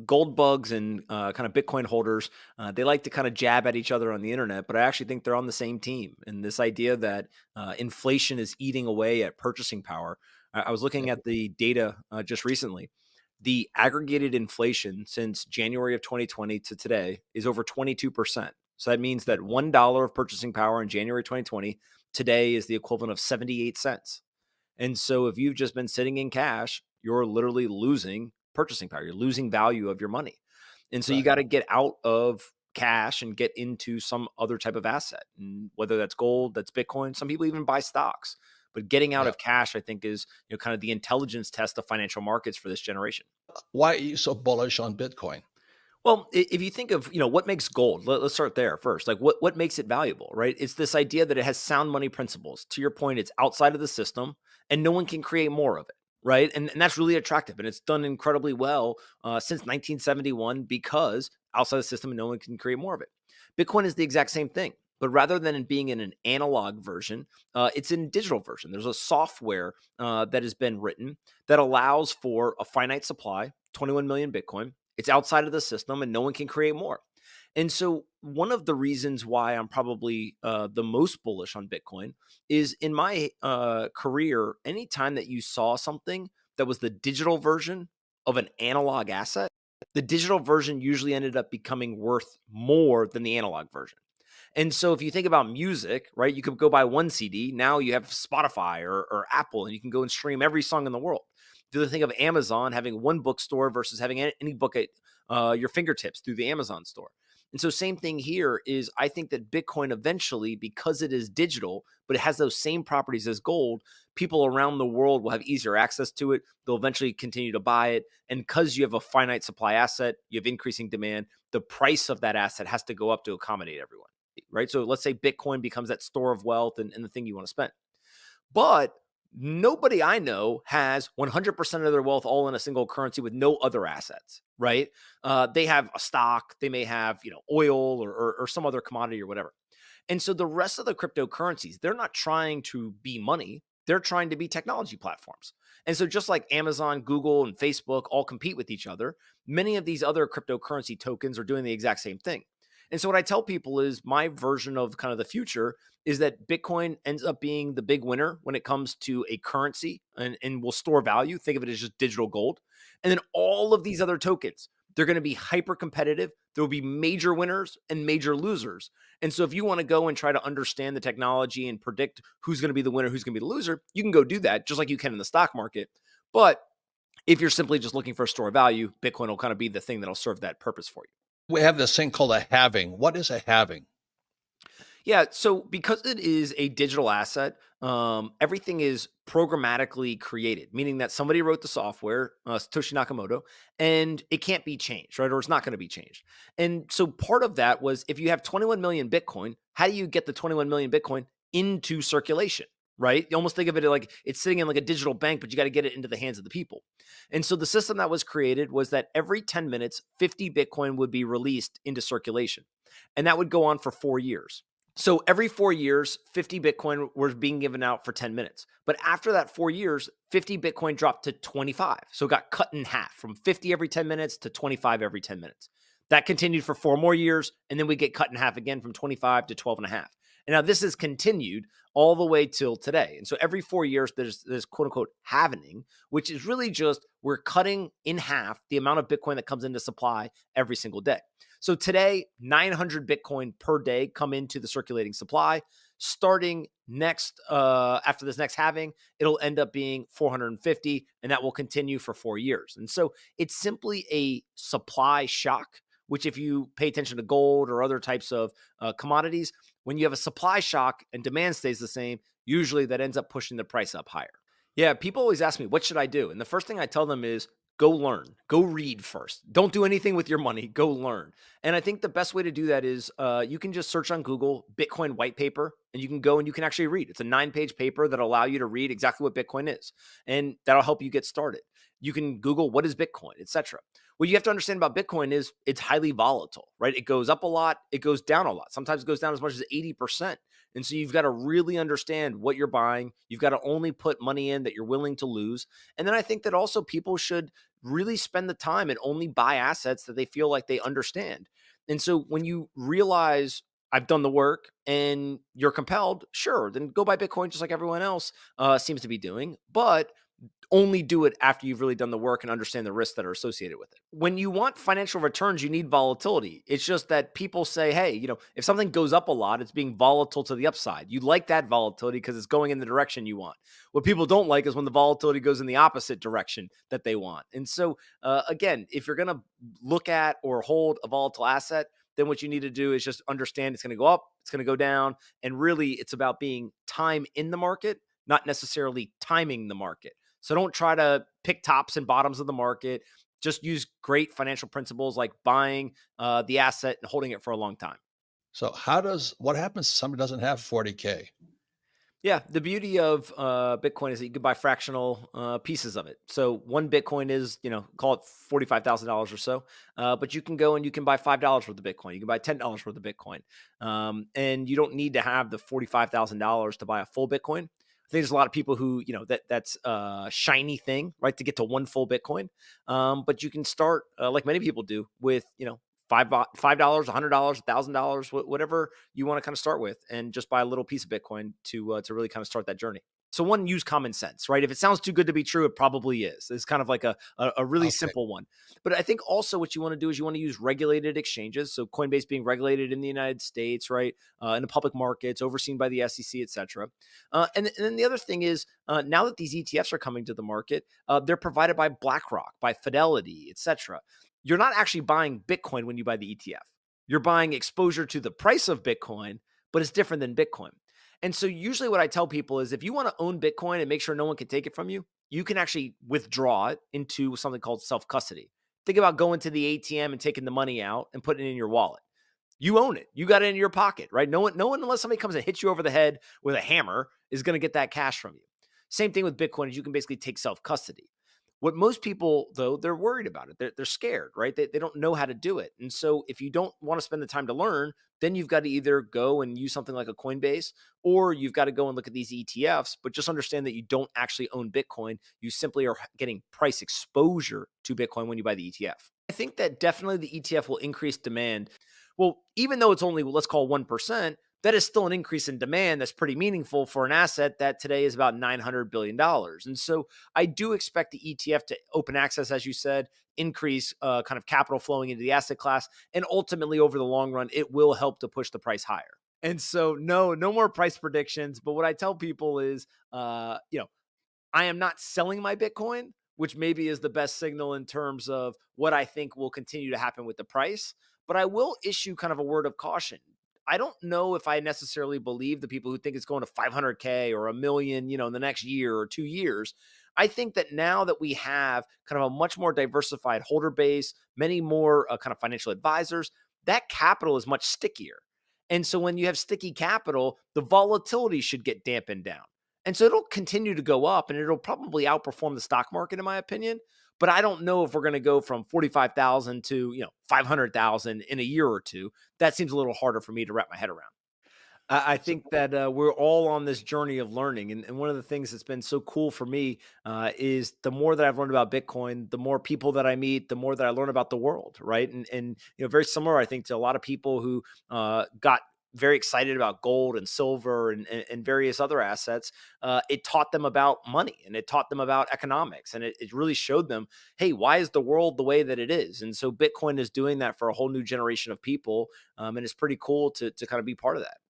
gold bugs and kind of Bitcoin holders, they like to kind of jab at each other on the internet, but I actually think they're on the same team. And this idea that inflation is eating away at purchasing power. I was looking at the data just recently. The aggregated inflation since January of 2020 to today is over 22%. So that means that $1 of purchasing power in January 2020 today is the equivalent of 78 cents. And so if you've just been sitting in cash, you're literally losing purchasing power. You're losing value of your money. And so you Right. got to get out of cash and get into some other type of asset. And whether that's gold, that's Bitcoin, some people even buy stocks. But getting out Yeah. of cash, I think, is kind of the intelligence test of financial markets for this generation. Why are you so bullish on Bitcoin? Well, if you think of, what makes gold, let's start there first. Like what makes it valuable, right? It's this idea that it has sound money principles. To your point, it's outside of the system and no one can create more of it, right? And that's really attractive. And it's done incredibly well since 1971 because outside the system and no one can create more of it. Bitcoin is the exact same thing. But rather than it being in an analog version, it's in digital version. There's a software that has been written that allows for a finite supply, 21 million Bitcoin. It's outside of the system and no one can create more. And so, one of the reasons why I'm probably the most bullish on Bitcoin is in my career, anytime that you saw something that was the digital version of an analog asset, the digital version usually ended up becoming worth more than the analog version. And so if you think about music, right, you could go buy one CD. Now you have Spotify or Apple, and you can go and stream every song in the world. Do the thing of Amazon having one bookstore versus having any book at your fingertips through the Amazon store. And so same thing here is I think that Bitcoin eventually, because it is digital, but it has those same properties as gold, people around the world will have easier access to it. They'll eventually continue to buy it. And because you have a finite supply asset, you have increasing demand, the price of that asset has to go up to accommodate everyone, right? So let's say Bitcoin becomes that store of wealth and the thing you want to spend. But nobody I know has 100% of their wealth all in a single currency with no other assets, right? They have a stock, they may have, oil or some other commodity or whatever. And so the rest of the cryptocurrencies, they're not trying to be money. They're trying to be technology platforms. And so just like Amazon, Google, and Facebook all compete with each other, many of these other cryptocurrency tokens are doing the exact same thing. And so what I tell people is my version of kind of the future is that Bitcoin ends up being the big winner when it comes to a currency and will store value. Think of it as just digital gold. And then all of these other tokens, they're going to be hyper competitive. There will be major winners and major losers. And so if you want to go and try to understand the technology and predict who's going to be the winner, who's going to be the loser, you can go do that just like you can in the stock market. But if you're simply just looking for a store of value, Bitcoin will kind of be the thing that'll serve that purpose for you. We have this thing called a halving. What is a halving? Yeah, so because it is a digital asset, everything is programmatically created, meaning that somebody wrote the software, Satoshi Nakamoto, and it can't be changed, right? Or it's not going to be changed. And so part of that was if you have 21 million Bitcoin, how do you get the 21 million Bitcoin into circulation? Right? You almost think of it like it's sitting in like a digital bank, but you got to get it into the hands of the people. And so the system that was created was that every 10 minutes, 50 Bitcoin would be released into circulation. And that would go on for 4 years. So every 4 years, 50 Bitcoin was being given out for 10 minutes. But after that 4 years, 50 Bitcoin dropped to 25. So it got cut in half from 50 every 10 minutes to 25 every 10 minutes. That continued for 4 more years. And then we get cut in half again from 25 to 12 and a half. And now this has continued all the way till today. And so every 4 years, there's this quote unquote halvening, which is really just we're cutting in half the amount of Bitcoin that comes into supply every single day. So today, 900 Bitcoin per day come into the circulating supply. Starting next, after this next halving, it'll end up being 450, and that will continue for 4 years. And so it's simply a supply shock, which if you pay attention to gold or other types of commodities, when you have a supply shock and demand stays the same, usually that ends up pushing the price up higher. Yeah, people always ask me, what should I do? And the first thing I tell them is go learn, go read first. Don't do anything with your money, go learn. And I think the best way to do that is you can just search on Google Bitcoin white paper and you can go and you can actually read. It's a 9-page paper that'll allow you to read exactly what Bitcoin is. And that'll help you get started. You can Google what is Bitcoin, etc. What you have to understand about Bitcoin is it's highly volatile, right? It goes up a lot, it goes down a lot. Sometimes it goes down as much as 80%. And so you've got to really understand what you're buying. You've got to only put money in that you're willing to lose. And then I think that also people should really spend the time and only buy assets that they feel like they understand. And so when you realize I've done the work and you're compelled, sure, then go buy Bitcoin just like everyone else seems to be doing. But only do it after you've really done the work and understand the risks that are associated with it. When you want financial returns, you need volatility. It's just that people say, hey, if something goes up a lot, it's being volatile to the upside. You like that volatility because it's going in the direction you want. What people don't like is when the volatility goes in the opposite direction that they want. And so, again, if you're going to look at or hold a volatile asset, then what you need to do is just understand it's going to go up, it's going to go down. And really, it's about being time in the market, not necessarily timing the market. So don't try to pick tops and bottoms of the market. Just use great financial principles like buying the asset and holding it for a long time. So what happens if somebody doesn't have 40K? Yeah, the beauty of Bitcoin is that you can buy fractional pieces of it. So one Bitcoin is, call it $45,000 or so, but you can go and you can buy $5 worth of Bitcoin. You can buy $10 worth of Bitcoin, and you don't need to have the $45,000 to buy a full Bitcoin. I think there's a lot of people who, that's a shiny thing, right, to get to one full Bitcoin. But you can start, like many people do, with, $5, $100, $1,000, whatever you want to kind of start with, and just buy a little piece of Bitcoin to really kind of start that journey. So one, use common sense, right? If it sounds too good to be true, it probably is. It's kind of like a really Okay. simple one. But I think also what you want to do is you want to use regulated exchanges. So Coinbase being regulated in the United States, right? In the public markets, overseen by the SEC, et cetera. And then the other thing is now that these ETFs are coming to the market, they're provided by BlackRock, by Fidelity, et cetera. You're not actually buying Bitcoin when you buy the ETF. You're buying exposure to the price of Bitcoin, but it's different than Bitcoin. And so usually what I tell people is if you want to own Bitcoin and make sure no one can take it from you, you can actually withdraw it into something called self-custody. Think about going to the ATM and taking the money out and putting it in your wallet. You own it. You got it in your pocket, right? No one, unless somebody comes and hits you over the head with a hammer, is going to get that cash from you. Same thing with Bitcoin is you can basically take self-custody. What most people, though, they're worried about it. They're scared, right? They don't know how to do it. And so if you don't want to spend the time to learn, then you've got to either go and use something like a Coinbase, or you've got to go and look at these ETFs, but just understand that you don't actually own Bitcoin. You simply are getting price exposure to Bitcoin when you buy the ETF. I think that definitely the ETF will increase demand. Well, even though it's only, let's call 1%, that is still an increase in demand that's pretty meaningful for an asset that today is about $900 billion. And so I do expect the ETF to open access, as you said, increase kind of capital flowing into the asset class. And ultimately, over the long run, it will help to push the price higher. And so, no more price predictions. But what I tell people is, I am not selling my Bitcoin, which maybe is the best signal in terms of what I think will continue to happen with the price. But I will issue kind of a word of caution. I don't know if I necessarily believe the people who think it's going to 500K or a million, in the next year or 2 years. I think that now that we have kind of a much more diversified holder base, many more kind of financial advisors, that capital is much stickier. And so when you have sticky capital, the volatility should get dampened down. And so it'll continue to go up and it'll probably outperform the stock market, in my opinion. But I don't know if we're going to go from 45,000 to, 500,000 in a year or two. That seems a little harder for me to wrap my head around. I So, think that we're all on this journey of learning. And one of the things that's been so cool for me is the more that I've learned about Bitcoin, the more people that I meet, the more that I learn about the world. Right. And very similar, I think, to a lot of people who got very excited about gold and silver and various other assets. It taught them about money and it taught them about economics. And it really showed them, hey, why is the world the way that it is? And so Bitcoin is doing that for a whole new generation of people. And it's pretty cool to kind of be part of that.